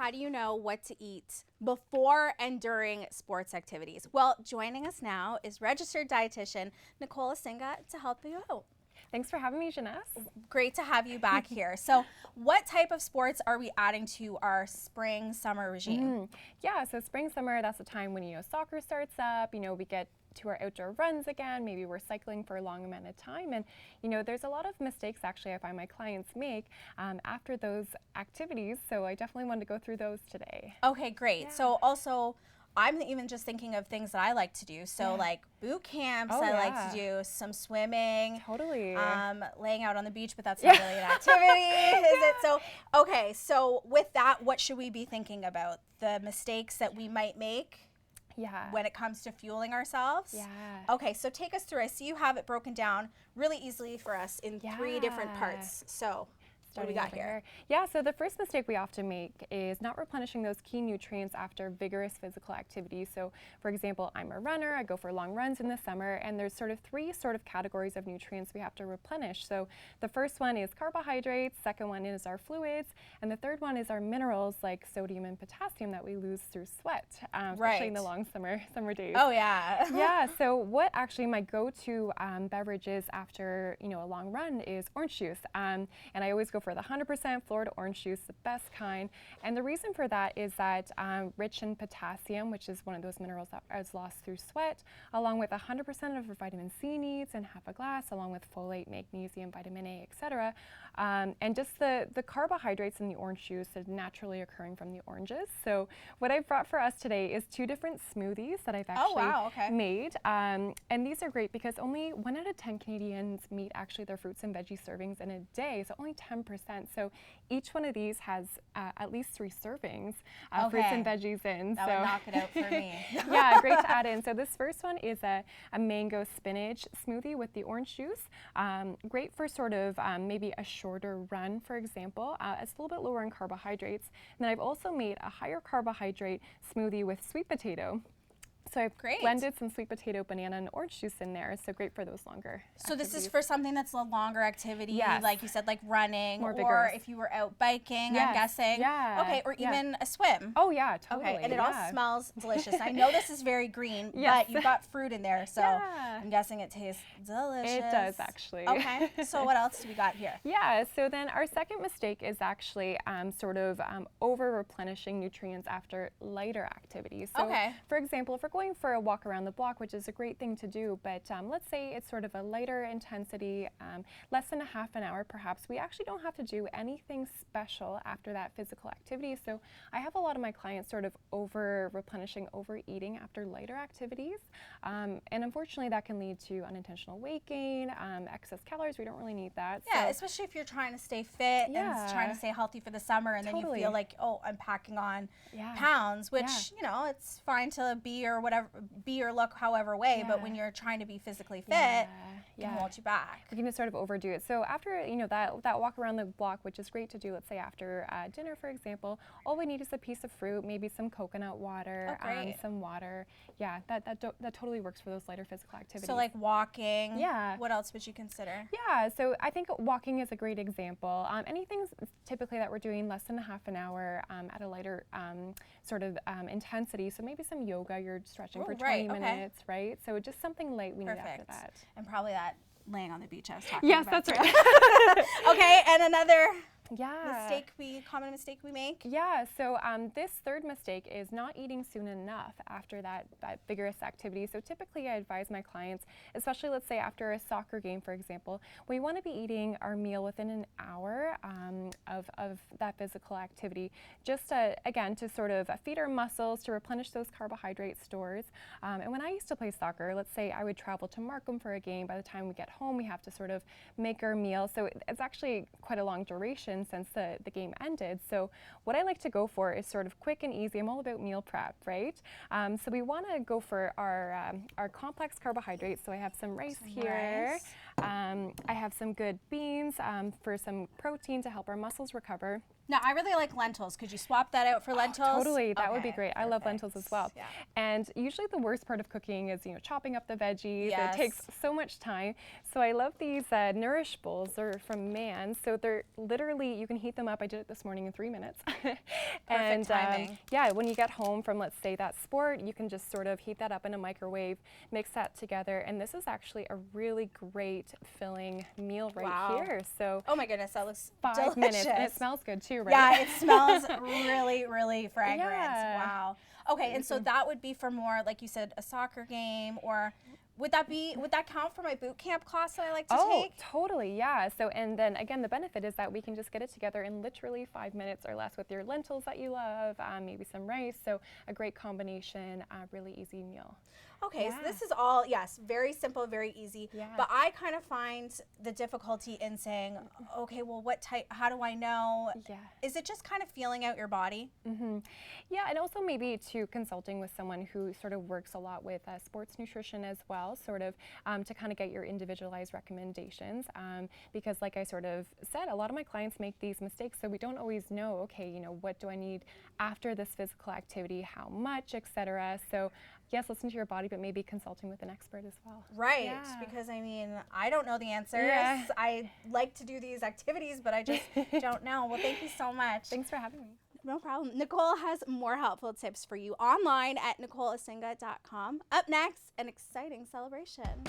how do you know what to eat before and during sports activities? Well, joining us now is registered dietitian Nicole Osinga to help you out. Thanks for having me, Jeunesse. Great to have you back here. So what type of sports are we adding to our spring, summer regime? Yeah, so spring, summer, that's the time when, soccer starts up, we get to our outdoor runs again, maybe we're cycling for a long amount of time, and there's a lot of mistakes actually I find my clients make after those activities, so I definitely wanted to go through those today. Okay, great. Yeah. So also, I'm even just thinking of things that I like to do. So like boot camps, I like to do some swimming. Totally. Laying out on the beach, but that's not really an activity, is it? So, okay, so with that, what should we be thinking about? The mistakes that we might make when it comes to fueling ourselves? Yeah. Okay, so take us through. I see you have it broken down really easily for us in 3 different parts. So what do we got here? Yeah, so the first mistake we often make is not replenishing those key nutrients after vigorous physical activity. So for example, I'm a runner, I go for long runs in the summer, and there's sort of 3 categories of nutrients we have to replenish. So the first one is carbohydrates, second one is our fluids, and the third one is our minerals like sodium and potassium that we lose through sweat, especially in the long summer days. Oh yeah. Yeah, so what actually my go-to beverages after a long run is orange juice, and I always go for the 100% Florida orange juice, the best kind. And the reason for that is that rich in potassium, which is one of those minerals that is lost through sweat, along with 100% of our vitamin C needs in half a glass, along with folate, magnesium, vitamin A, etc. And just the carbohydrates in the orange juice is naturally occurring from the oranges. So what I've brought for us today is 2 different smoothies that I've actually made. And these are great because only 1 out of 10 Canadians meet actually their fruits and veggie servings in a day, so only 10%. So each one of these has at least 3 servings fruits and veggies in. That would knock it out for me. Yeah, great to add in. So this first one is a mango spinach smoothie with the orange juice. Great for sort of maybe a shorter run, for example. It's a little bit lower in carbohydrates. And then I've also made a higher carbohydrate smoothie with sweet potato. So I've blended some sweet potato, banana, and orange juice in there. So great for those longer So activities. this is for something that's a longer activity, like you said, like running, More or vigorous. if you were out biking, I'm guessing. Yeah. Okay, or even a swim. Oh yeah, totally. Okay, and it all smells delicious. I know this is very green, but you've got fruit in there, so I'm guessing it tastes delicious. It does actually. Okay, so what else do we got here? Yeah, so then our second mistake is actually sort of over replenishing nutrients after lighter activities. So for example, if we're going for a walk around the block, which is a great thing to do, but let's say it's sort of a lighter intensity, less than a half an hour perhaps, we actually don't have to do anything special after that physical activity. So I have a lot of my clients sort of over replenishing, overeating after lighter activities, and unfortunately that can lead to unintentional weight gain, excess calories. We don't really need that. Yeah, so, especially if you're trying to stay fit and trying to stay healthy for the summer, and then you feel like, oh, I'm packing on pounds, which it's fine to be or whatever, be or look however way, but when you're trying to be physically fit, it can hold you back. You can just sort of overdo it. So after that walk around the block, which is great to do, let's say after dinner, for example, all we need is a piece of fruit, maybe some coconut water, some water. Yeah, that totally works for those lighter physical activities. So like walking. Yeah. What else would you consider? Yeah, so I think walking is a great example. Anything typically that we're doing less than a half an hour at a lighter sort of intensity. So maybe some yoga, you're stretching for 20 minutes, right? So just something light we need after that. And probably that laying on the beach I was talking about. Yes, that's right. Okay, and another common mistake we make? Yeah, so this third mistake is not eating soon enough after that vigorous activity. So typically I advise my clients, especially let's say after a soccer game, for example, we want to be eating our meal within an hour of that physical activity, just again to sort of feed our muscles, to replenish those carbohydrate stores. And when I used to play soccer, let's say I would travel to Markham for a game. By the time we get home, we have to sort of make our meal. So it's actually quite a long duration since the game ended. So what I like to go for is sort of quick and easy. I'm all about meal prep, right? So we want to go for our complex carbohydrates. So I have some rice here. I have some good beans for some protein to help our muscles recover. Now, I really like lentils. Could you swap that out for lentils? Totally, that would be great. I love lentils as well. Yeah. And usually the worst part of cooking is, chopping up the veggies. Yes. It takes so much time. So I love these Nourish bowls. They're from Man. So they're literally, you can heat them up. I did it this morning in 3 minutes. Perfect timing. Yeah, when you get home from, let's say, that sport, you can just sort of heat that up in a microwave, mix that together. And this is actually a really great filling meal right here. So oh my goodness, that looks 5 delicious. minutes. And it smells good too, right? Yeah, it smells really, really fragrant. Yeah. Wow. Okay, and so that would be for more, like you said, a soccer game, or would that count for my boot camp class that I like to take? Oh, totally, yeah. So, and then again, the benefit is that we can just get it together in literally 5 minutes or less with your lentils that you love, maybe some rice. So a great combination, really easy meal. Okay, so this is all, yes, very simple, very easy. Yeah. But I kind of find the difficulty in saying, okay, well, what type, how do I know? Yeah. Is it just kind of feeling out your body? Mm-hmm. Yeah, and also maybe to consulting with someone who sort of works a lot with sports nutrition as well, sort of to kind of get your individualized recommendations. Because like I sort of said, a lot of my clients make these mistakes, so we don't always know, okay, what do I need after this physical activity, how much, etc. So yes, listen to your body, but maybe consulting with an expert as well. Right, Yeah. because I mean, I don't know the answers. Yeah. I like to do these activities, but I just don't know. Well, thank you so much. Thanks for having me. No problem. Nicole has more helpful tips for you online at NicoleOsinga.com. Up next, an exciting celebration.